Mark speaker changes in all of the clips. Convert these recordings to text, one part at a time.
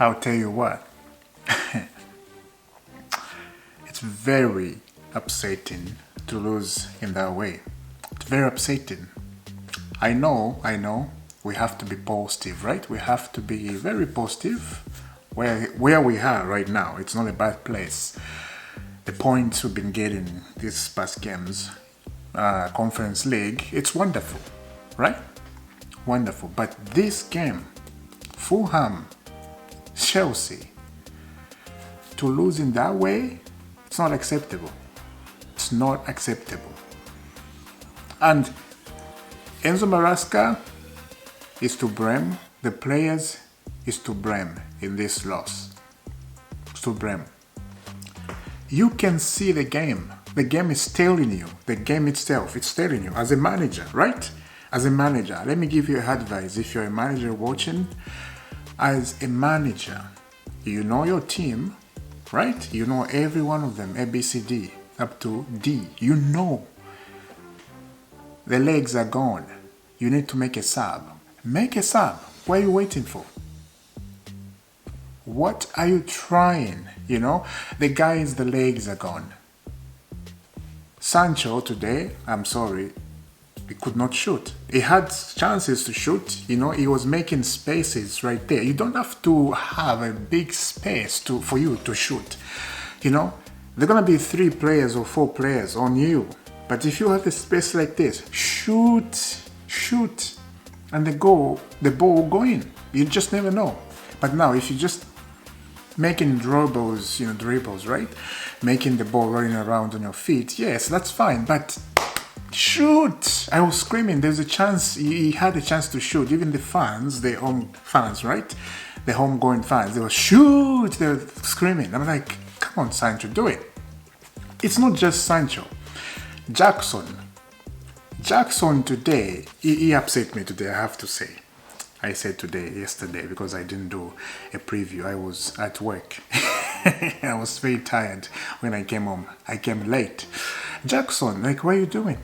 Speaker 1: I'll tell you what. It's very upsetting to lose in that way. It's very upsetting. I know. We have to be positive, right? We have to be very positive. Where we are right now, it's not a bad place. The points we've been getting these past games, Conference League, it's wonderful, right? Wonderful. But this game, Fulham, Chelsea, to lose in that way, it's not acceptable. It's not acceptable. And Enzo Maresca is to blame. The players is to blame in this loss. It's to blame. You can see the game. The game is telling you. The game itself, it's telling you. As a manager, right? As a manager, let me give you advice. If you're a manager watching, as a manager, you know your team, right? You know every one of them, A, B, C, D, up to D. You know the legs are gone. You need to make a sub. Make a sub. What are you waiting for? What are you trying? You know, the guys, the legs are gone. Sancho today, I'm sorry, he could not shoot. He had chances to shoot, you know, he was making spaces right there. You don't have to have a big space for you to shoot. You know, there are going to be 3 players or 4 players on you. But if you have a space like this, shoot, and the ball will go in. You just never know. But now, if you just making dribbles, right? Making the ball running around on your feet, yes, that's fine. But shoot! I was screaming. There's a chance. He had a chance to shoot. Even the fans, the home fans, right? The homegoing fans, they were shoot. They were screaming. I'm like, come on, Sancho, do it. It's not just Sancho. Jackson today, he upset me today, I have to say. I said yesterday, because I didn't do a preview. I was at work. I was very tired when I came home. I came late. Jackson, like, what are you doing?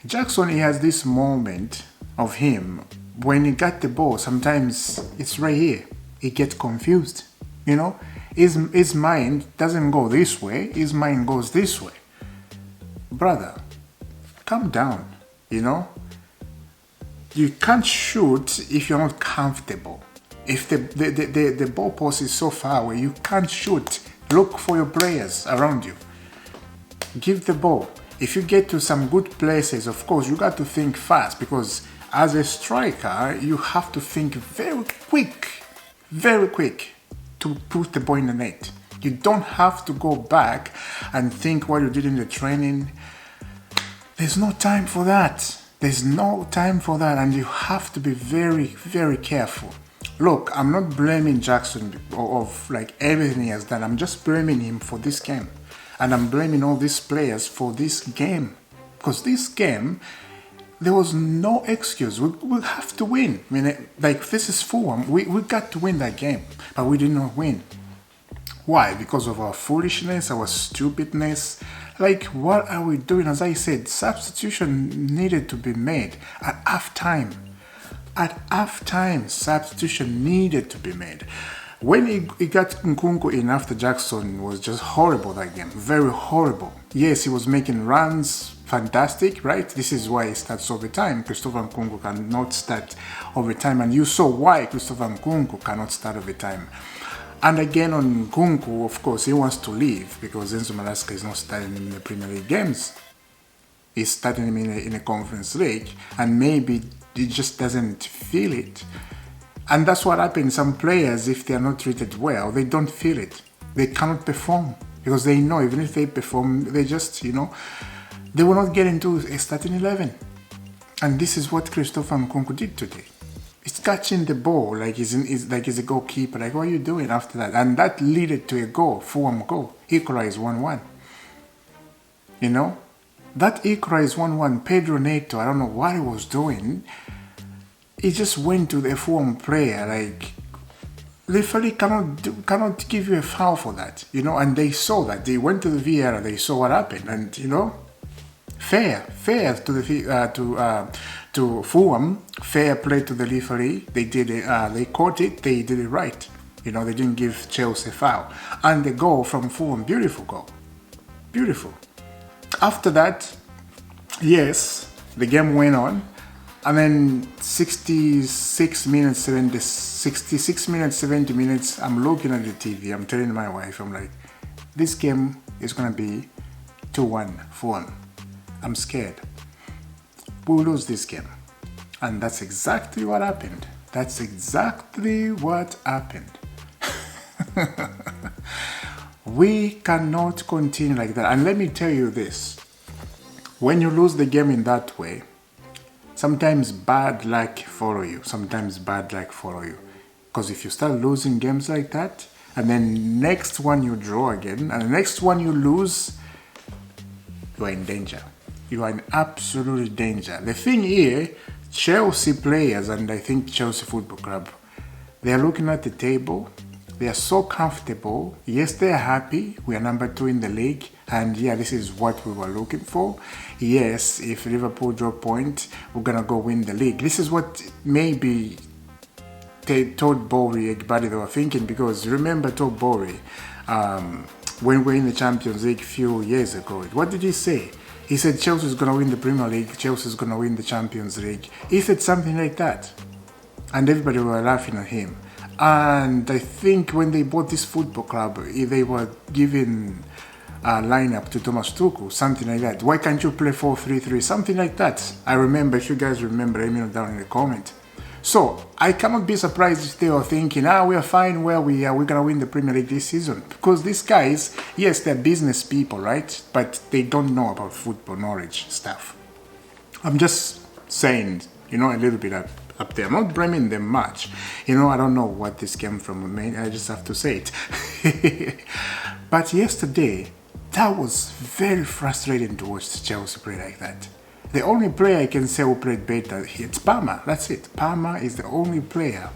Speaker 1: Jackson, he has this moment of him. When he got the ball, sometimes it's right here. He gets confused. You know, his mind doesn't go this way. His mind goes this way. Brother, calm down, you know. You can't shoot if you're not comfortable. If the ball post is so far away, you can't shoot. Look for your players around you. Give the ball. If you get to some good places, of course, you got to think fast, because as a striker, you have to think very quick to put the ball in the net. You don't have to go back and think what you did in the training. There's no time for that. There's no time for that, and you have to be very, very careful. Look, I'm not blaming Jackson of like everything he has done. I'm just blaming him for this game. And I'm blaming all these players for this game. Because this game, there was no excuse. We have to win. I mean, like, this is Fulham. We got to win that game, but we did not win. Why? Because of our foolishness, our stupidness. Like, what are we doing? As I said, substitution needed to be made at halftime. At halftime, substitution needed to be made. When he got Nkunku in after Jackson, was just horrible that game. Very horrible. Yes, he was making runs. Fantastic, right? This is why he starts overtime. Christopher Nkunku cannot start overtime. And you saw why Christopher Nkunku cannot start overtime. And again on Nkunku, of course, he wants to leave because Enzo Maresca is not starting in the Premier League games. He's starting him in a Conference League, and maybe he just doesn't feel it. And that's what happens. Some players, if they are not treated well, they don't feel it. They cannot perform because they know even if they perform, they just, you know, they will not get into a starting 11. And this is what Christopher Nkunku did today. He's catching the ball like he's a goalkeeper. Like, what are you doing after that? And that led to a goal, Fulham goal. Equalized 1-1. You know? That equalized 1-1. Pedro Neto, I don't know what he was doing. He just went to the Fulham player. Like, referee cannot give you a foul for that. You know? And they saw that. They went to the VAR. They saw what happened. And, you know? Fair to the to Fulham, fair play to the referee. They did it. They caught it. They did it right. You know, they didn't give Chelsea a foul. And the goal from Fulham, beautiful goal. Beautiful. After that, yes, the game went on. And then 66 minutes, 70 minutes, I'm looking at the TV. I'm telling my wife, I'm like, this game is going to be 2-1 Fulham. I'm scared. We'll lose this game. And that's exactly what happened. That's exactly what happened. We cannot continue like that. And let me tell you this. When you lose the game in that way, sometimes bad luck follow you. Because if you start losing games like that, and then next one you draw again, and the next one you lose, you are in danger. You are in absolute danger. The thing here, Chelsea players, and I think Chelsea Football Club, they are looking at the table. They are so comfortable. Yes, they are happy. We are number 2 in the league. And yeah, this is what we were looking for. Yes, if Liverpool drop points, we're going to go win the league. This is what maybe Todd Bowley, everybody, they were thinking. Because remember Todd Bowley, when we were in the Champions League a few years ago, what did he say? He said Chelsea is going to win the Premier League. Chelsea is going to win the Champions League. He said something like that. And everybody were laughing at him. And I think when they bought this football club, they were giving a lineup to Thomas Tuchel, something like that. Why can't you play 4-3-3? Something like that. I remember. If you guys remember, let me know down in the comment. So I cannot be surprised if they are thinking, we are fine where we are. We're gonna win the Premier League this season. Because these guys, yes, they're business people, right? But they don't know about football knowledge stuff. I'm just saying, a little bit up there. I'm not blaming them much. I don't know what this came from. I just have to say it. But yesterday, that was very frustrating to watch Chelsea play like that. The only player I can say who played better, it's Palmer. That's it. Palmer is the only player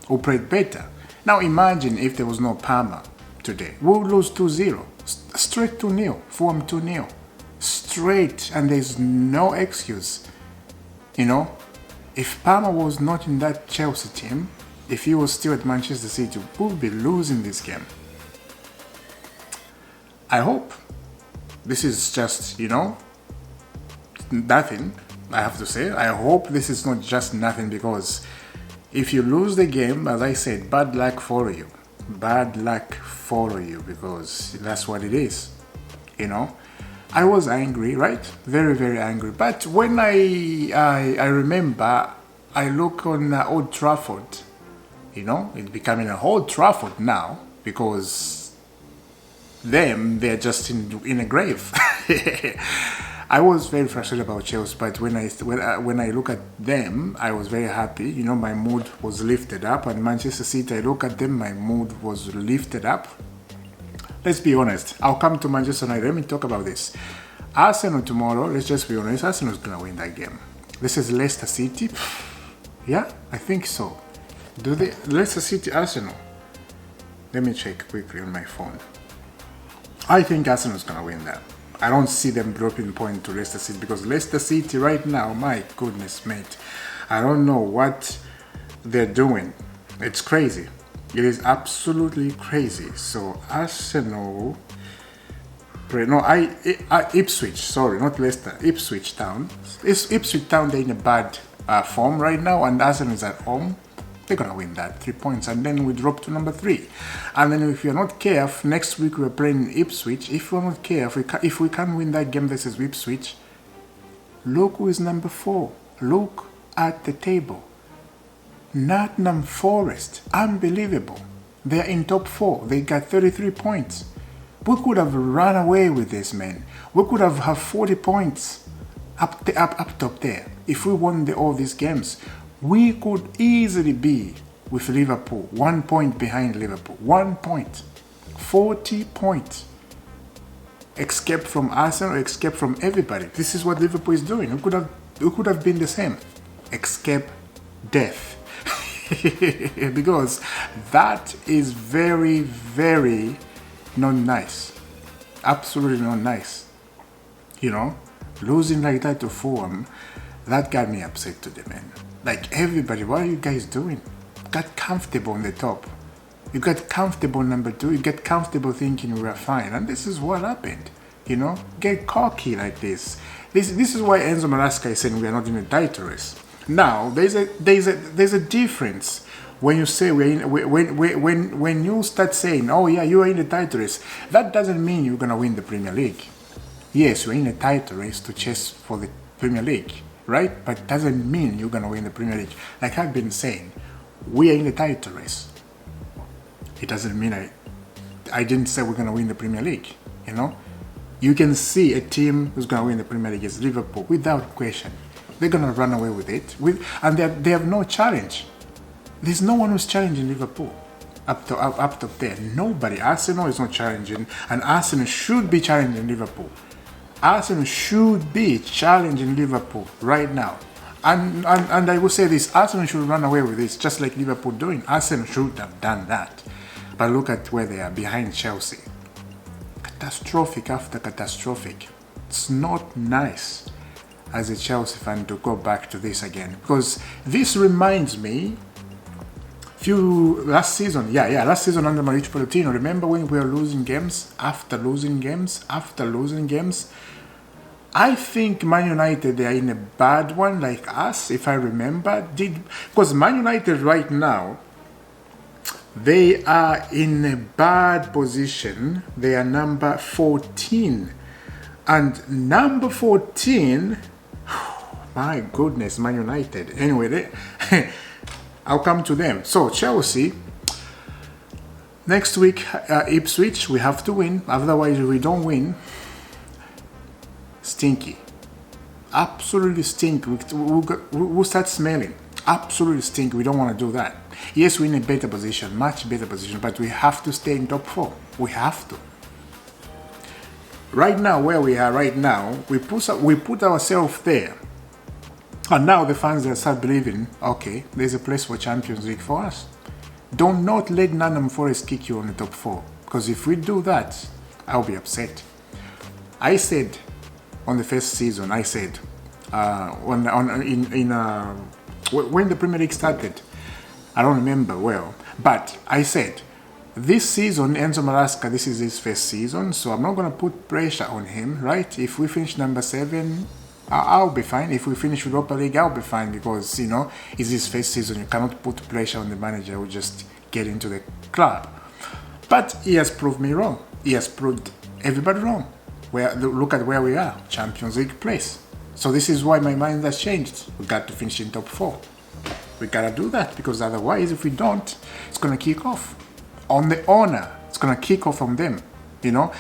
Speaker 1: who played better. Now imagine if there was no Palmer today. We'll lose 2-0. Straight 2-0. Fulham 2-0. Straight. And there's no excuse. If Palmer was not in that Chelsea team, if he was still at Manchester City, we'll be losing this game. I hope this is just, nothing, I have to say. I hope this is not just nothing, because if you lose the game, as I said, bad luck follow you. Bad luck follow you, because that's what it is, I was angry, right? Very, very angry. But when I remember, I look on Old Trafford, it's becoming a Old Trafford now, because they're just in a grave. I was very frustrated about Chelsea, but when I look at them, I was very happy. My mood was lifted up. And Manchester City, I look at them, my mood was lifted up. Let's be honest. I'll come to Manchester United. Let me talk about this. Arsenal tomorrow, let's just be honest, Arsenal's going to win that game. This is Leicester City. Yeah, I think so. Leicester City, Arsenal. Let me check quickly on my phone. I think Arsenal's going to win that. I don't see them dropping point to Leicester City, because Leicester City right now, my goodness, mate, I don't know what they're doing. It's crazy. It is absolutely crazy. So Arsenal, Ipswich, sorry, not Leicester, Ipswich Town. Ipswich Town, they're in a bad form right now, and Arsenal is at home. They're going to win that 3 points, and then we drop to number 3. And then if you're not careful, next week we're playing Ipswich. If we're not careful, if we can't win that game versus Ipswich, look who is number 4. Look at the table. Nottingham Forest, unbelievable. They're in top 4. They got 33 points. We could have run away with this, man. We could have 40 points up top there. If we won all these games, we could easily be with Liverpool, 1 point behind Liverpool. 1 point. 40 points. Escape from Arsenal, escape from everybody. This is what Liverpool is doing. We could have been the same. Escape death. Because that is very, very not nice. Absolutely not nice. Losing like that to Fulham, that got me upset today, man. Like, everybody, what are you guys doing? Got comfortable on the top. You get comfortable, number two. You get comfortable thinking we are fine. And this is what happened. You know, get cocky like this. This is why Enzo Maresca is saying we are not in a title race. Now, there's a difference when you say when you start saying, oh yeah, you are in the title race. That doesn't mean you're gonna win the Premier League. Yes, you're in a title race to chase for the Premier League, right? But it doesn't mean you're gonna win the Premier League. Like I've been saying, we are in the title race. It doesn't mean I didn't say we're gonna win the Premier League. You know, you can see a team who's gonna win the Premier League is Liverpool without question. They're gonna run away with it, and they have no challenge. There's no one who's challenging Liverpool up there. Nobody. Arsenal is not challenging, and Arsenal should be challenging Liverpool. Arsenal should be challenging Liverpool right now. And I will say this, Arsenal should run away with this, just like Liverpool doing. Arsenal should have done that. But look at where they are, behind Chelsea. Catastrophic after catastrophic. It's not nice as a Chelsea fan to go back to this again. Because this reminds me, last season under Mauricio Pochettino, remember when we were losing games after losing games after losing games? I think Man United, they are in a bad one like us, if I remember. Because Man United right now, they are in a bad position. They are number 14. And number 14, my goodness, Man United. Anyway, I'll come to them. So Chelsea, next week, Ipswich, we have to win. Otherwise, we don't win. Stinky. Absolutely stinky. We'll start smelling. Absolutely stinky. We don't want to do that. Yes, we're in a better position, much better position, but we have to stay in top 4. We have to. Right now, where we are right now, we put ourselves there. And now the fans will start believing, okay, there's a place for Champions League for us. Do not let Nottingham Forest kick you on the top 4. Because if we do that, I'll be upset. I said on the first season, I said when the Premier League started, I don't remember well, but I said this season Enzo Maresca, this is his first season, so I'm not going to put pressure on him, right? If we finish number 7, I'll be fine. If we finish Europa League, I'll be fine, because you know it's his first season. You cannot put pressure on the manager who just get into the club. But he has proved me wrong. He has proved everybody wrong. Look at where we are, Champions League place. So this is why my mind has changed. We got to finish in top 4. We gotta do that, because otherwise, if we don't, it's gonna kick off on the owner. It's gonna kick off on them. You know,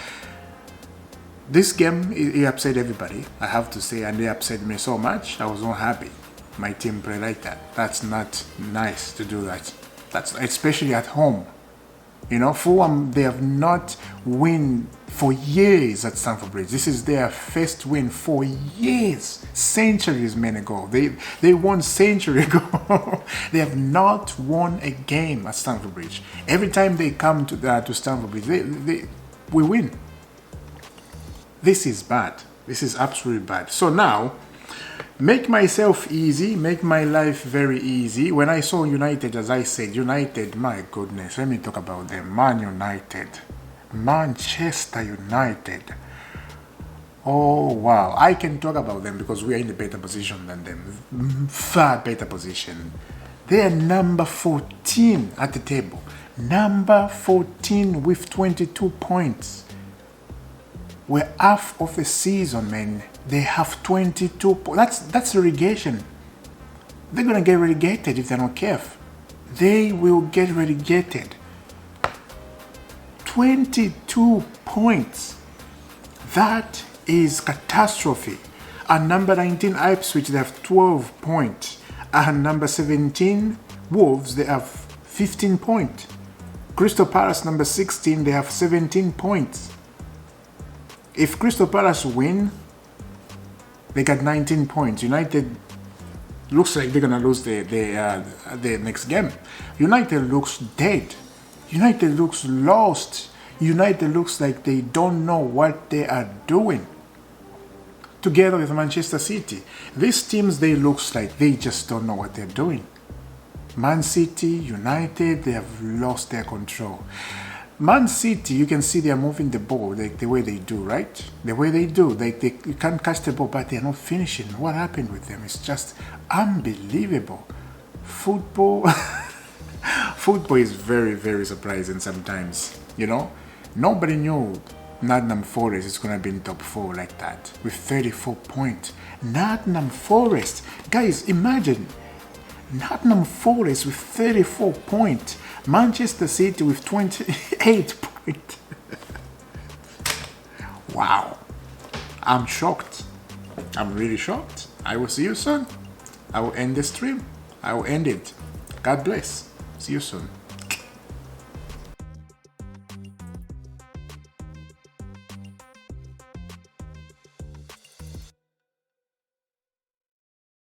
Speaker 1: this game it upset everybody, I have to say, and they upset me so much. I was not happy. My team played like that. That's not nice to do that. That's especially at home. You know, Fulham, they have not won for years at Stamford Bridge. This is their first win for years, centuries ago. They won century ago. They have not won a game at Stamford Bridge. Every time they come to Stamford Bridge, we win. This is bad. This is absolutely bad. So now, make myself easy, make my life very easy. When I saw United, as I said, United, my goodness, let me talk about them. Man United, Manchester United. Oh wow, I can talk about them because we are in a better position than them, far better position. They are number 14 at the table, number 14 with 22 points. We're half of a season, man. They have 22 points. That's relegation. They're going to get relegated if they're not careful. They will get relegated. 22 points. That is catastrophe. And number 19, Ipswich, they have 12 points. And number 17, Wolves, they have 15 points. Crystal Palace, number 16, they have 17 points. If Crystal Palace win, they got 19 points. United looks like they're going to lose the next game. United looks dead. United looks lost. United looks like they don't know what they are doing. Together with Manchester City. These teams, they looks like they just don't know what they're doing. Man City, United, they have lost their control. Man City, you can see they are moving the ball like the way they do, right? The way they do, like you can't catch the ball, but they are not finishing. What happened with them? It's just unbelievable. Football, football is very, very surprising sometimes. You know, nobody knew Nottingham Forest is gonna be in top 4 like that with 34 points. Nottingham Forest, guys, imagine. Nottingham Forest with 34 points. Manchester City with 28 points. Wow. I'm shocked. I'm really shocked. I will see you soon. I will end the stream. I will end it. God bless. See you soon.